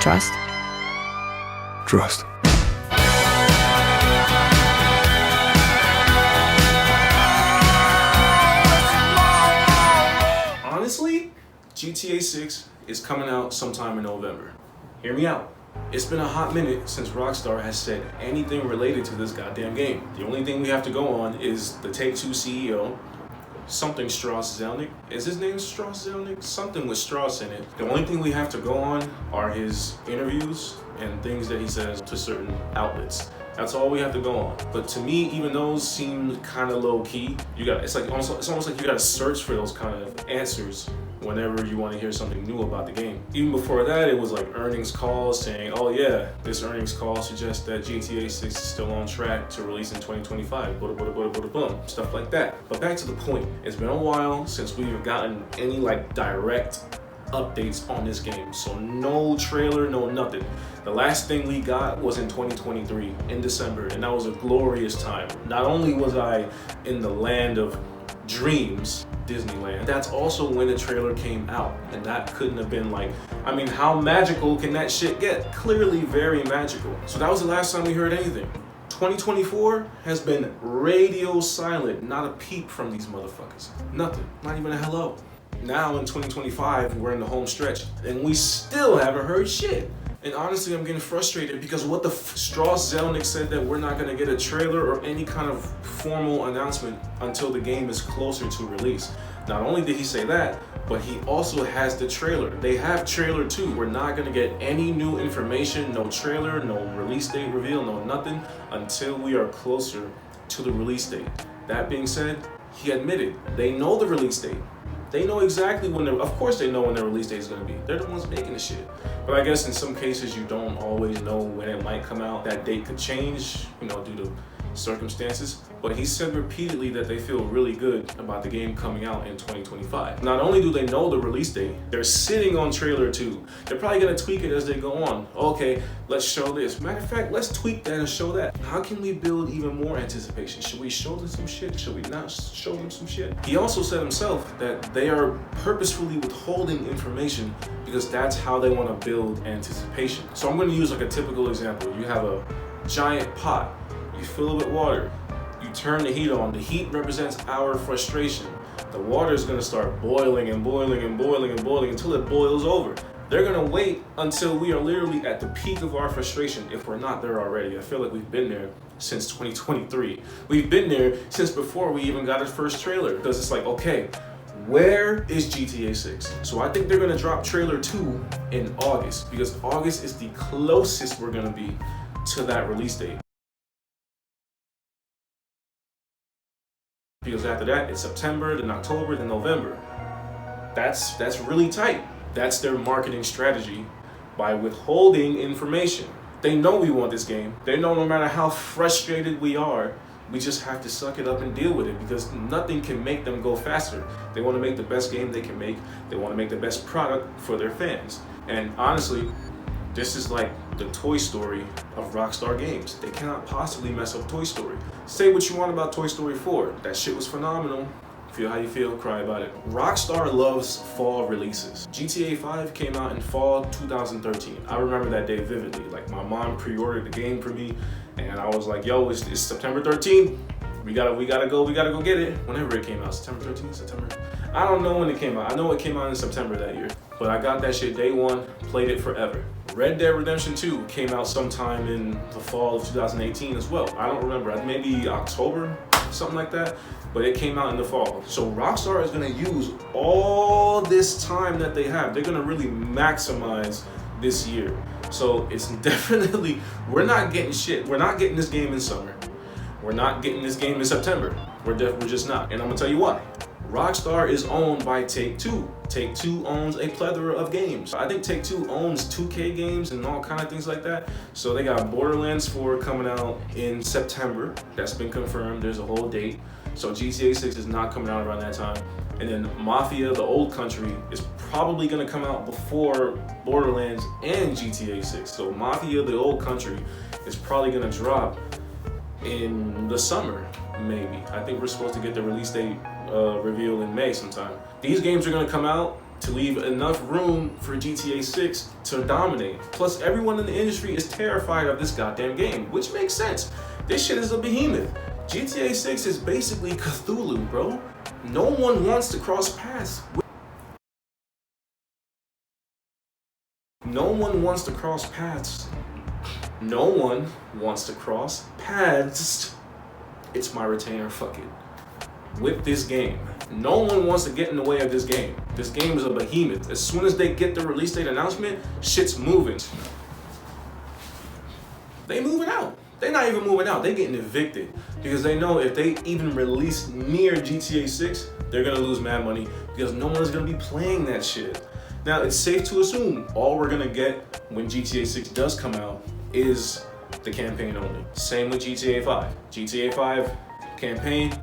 Trust? Trust. Honestly, GTA 6 is coming out sometime in November. Hear me out. It's been a hot minute since Rockstar has said anything related to this goddamn game. The only thing we have to go on is the Take-Two CEO, something Strauss Zelnik. Is his name Strauss Zelnik? Something with Strauss in it. The only thing we have to go on are his interviews and things that he says to certain outlets. That's all we have to go on. But to me, even those seem kind of low key. It's almost like you gotta search for those kind of answers whenever you want to hear something new about the game. Even before that, it was like earnings calls saying, oh yeah, this earnings call suggests that GTA 6 is still on track to release in 2025, boom, stuff like that. But back to the point, it's been a while since we've gotten any like direct updates on this game. So no trailer, no nothing. The last thing we got was in 2023 in December, and that was a glorious time. Not only was I in the land of dreams, Disneyland, that's also when the trailer came out, and that couldn't have been like, I mean, how magical can that shit get? Clearly very magical. So that was the last time we heard anything. 2024 has been radio silent, not a peep from these motherfuckers. Nothing, not even a hello. Now in 2025, we're in the home stretch, and we still haven't heard shit. And honestly, I'm getting frustrated because what the Strauss Zelnik said that we're not gonna get a trailer or any kind of formal announcement until the game is closer to release. Not only did he say that, but he also has the trailer. They have trailer 2. We're not gonna get any new information, no trailer, no release date reveal, no nothing until we are closer to the release date. That being said, he admitted they know the release date. They know exactly when of course they know when their release date is gonna be. They're the ones making the shit. But I guess in some cases you don't always know when it might come out. That date could change, due to circumstances. But he said repeatedly that they feel really good about the game coming out in 2025. Not only do they know the release date, they're sitting on trailer 2. They're probably gonna tweak it as they go on. Okay, let's show this. Matter of fact, let's tweak that and show that. How can we build even more anticipation? Should we show them some shit? Should we not show them some shit? He also said himself that they are purposefully withholding information because that's how they want to build anticipation. So I'm gonna use like a typical example. You have a giant pot, you fill it with water, you turn the heat on. The heat represents our frustration. The water is gonna start boiling and boiling and boiling and boiling until it boils over. They're gonna wait until we are literally at the peak of our frustration, if we're not there already. I feel like we've been there since 2023. We've been there since before we even got our first trailer, because it's like, okay, where is GTA 6? So I think they're gonna drop trailer 2 in August, because August is the closest we're gonna be to that release date. Because after that, it's September, then October, then November. That's really tight. That's their marketing strategy by withholding information. They know we want this game. They know no matter how frustrated we are, we just have to suck it up and deal with it, because nothing can make them go faster. They want to make the best game they can make. They want to make the best product for their fans. And honestly, this is like the Toy Story of Rockstar games. They cannot possibly mess up Toy Story. Say what you want about Toy Story 4. That shit was phenomenal. Feel how you feel, cry about it. Rockstar loves fall releases. GTA 5 came out in fall 2013. I remember that day vividly. Like, my mom pre-ordered the game for me, and I was like, yo, it's September 13th. We gotta go get it. Whenever it came out, September 13th, September. I don't know when it came out. I know it came out in September that year. But I got that shit day one, played it forever. Red Dead Redemption 2 came out sometime in the fall of 2018 as well. I don't remember, maybe October, something like that. But it came out in the fall. So Rockstar is gonna use all this time that they have. They're gonna really maximize this year. So it's definitely, we're not getting shit. We're not getting this game in summer. We're not getting this game in September. We're just not. And I'm gonna tell you why. Rockstar is owned by Take-Two. Take-Two owns a plethora of games. I think Take-Two owns 2K games and all kind of things like that. So they got Borderlands 4 coming out in September. That's been confirmed. There's a whole date. So GTA 6 is not coming out around that time. And then Mafia, the Old Country, is probably gonna come out before Borderlands and GTA 6. So Mafia, the Old Country, is probably gonna drop in the summer, maybe. I think we're supposed to get the release date revealed in May sometime. These games are gonna come out to leave enough room for GTA 6 to dominate. Plus, everyone in the industry is terrified of this goddamn game, which makes sense. This shit is a behemoth. GTA 6 is basically Cthulhu, bro. No one wants to cross paths. No one wants to cross paths. No one wants to cross paths. It's my retainer, fuck it. With this game. No one wants to get in the way of this game. This game is a behemoth. As soon as they get the release date announcement, shit's moving. They moving out. They're not even moving out. They're getting evicted. Because they know if they even release near GTA 6, they're gonna lose mad money because no one's gonna be playing that shit. Now, it's safe to assume all we're gonna get when GTA 6 does come out is the campaign only. Same with GTA 5. GTA 5 campaign,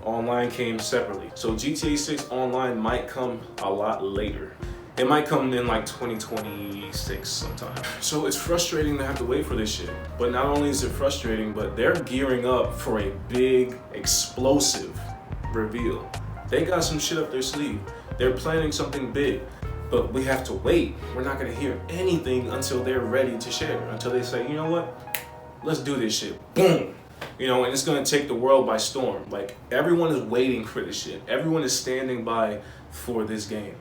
online came separately. So GTA 6 online might come a lot later. It might come in like 2026 sometime. So it's frustrating to have to wait for this shit. But not only is it frustrating, but they're gearing up for a big, explosive reveal. They got some shit up their sleeve. They're planning something big. But we have to wait. We're not gonna hear anything until they're ready to share. Until they say, you know what? Let's do this shit. Boom. You know, and it's gonna take the world by storm. Like, everyone is waiting for this shit. Everyone is standing by for this game.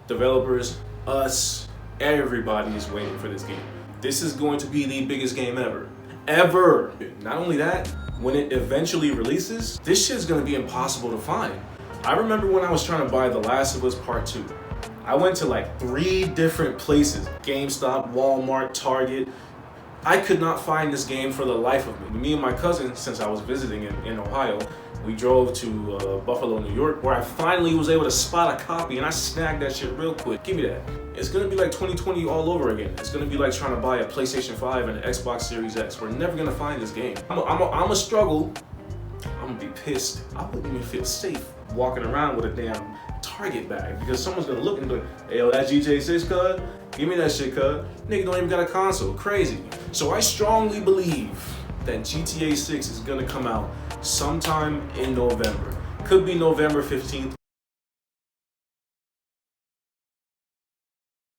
Developers, us, everybody is waiting for this game. This is going to be the biggest game ever. Ever! Not only that, when it eventually releases, this shit's gonna be impossible to find. I remember when I was trying to buy The Last of Us Part 2. I went to like 3 different places. GameStop, Walmart, Target. I could not find this game for the life of me. Me and my cousin, since I was visiting in Ohio, we drove to Buffalo, New York, where I finally was able to spot a copy, and I snagged that shit real quick. Give me that. It's gonna be like 2020 all over again. It's gonna be like trying to buy a PlayStation 5 and an Xbox Series X. We're never gonna find this game. I'm a struggle. I'm gonna be pissed. I wouldn't even feel safe walking around with a damn Target bag because someone's gonna look and be like, hey, yo, that GTA 6 cuz? Give me that shit cuz. Nigga don't even got a console. Crazy. So I strongly believe that GTA 6 is gonna come out sometime in November. Could be November 15th,